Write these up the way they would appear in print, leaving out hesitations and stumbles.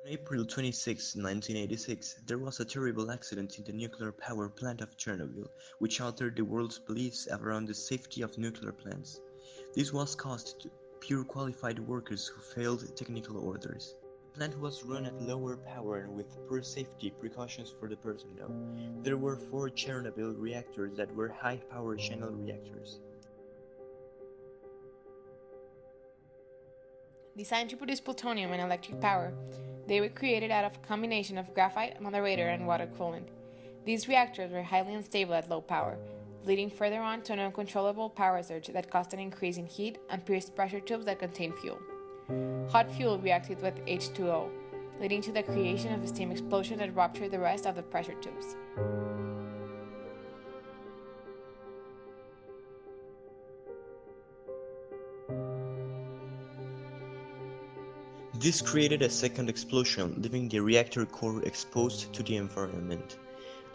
On April 26, 1986, there was a terrible accident in the nuclear power plant of Chernobyl, which altered the world's beliefs around the safety of nuclear plants. This was caused to pure qualified workers who failed technical orders. The plant was run at lower power and with poor safety precautions for the personnel. There were 4 Chernobyl reactors that were high-power channel reactors. Designed to produce plutonium and electric power, they were created out of a combination of graphite, moderator, and water coolant. These reactors were highly unstable at low power, leading further on to an uncontrollable power surge that caused an increase in heat and pierced pressure tubes that contained fuel. Hot fuel reacted with H2O, leading to the creation of a steam explosion that ruptured the rest of the pressure tubes. This created a second explosion, leaving the reactor core exposed to the environment.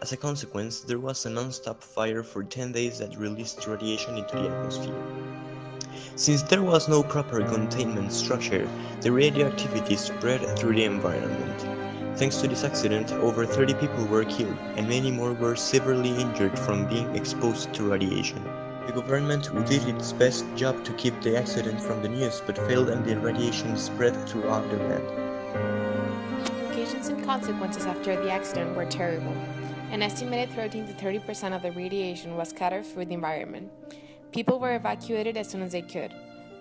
As a consequence, there was a non-stop fire for 10 days that released radiation into the atmosphere. Since there was no proper containment structure, the radioactivity spread through the environment. Thanks to this accident, over 30 people were killed, and many more were severely injured from being exposed to radiation. The government did its best job to keep the accident from the news, but failed and the radiation spread throughout the land. Implications and consequences after the accident were terrible. An estimated 13 to 30% of the radiation was scattered through the environment. People were evacuated as soon as they could,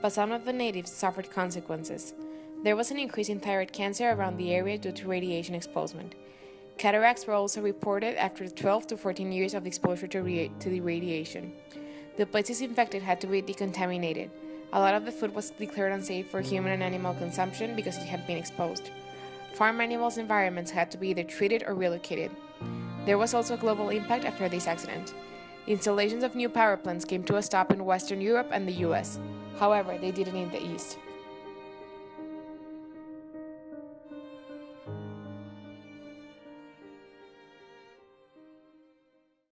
but some of the natives suffered consequences. There was an increase in thyroid cancer around the area due to radiation exposure. Cataracts were also reported after 12 to 14 years of exposure to the radiation. The places infected had to be decontaminated. A lot of the food was declared unsafe for human and animal consumption because it had been exposed. Farm animals' environments had to be either treated or relocated. There was also a global impact after this accident. Installations of new power plants came to a stop in Western Europe and the US. However, they didn't in the East.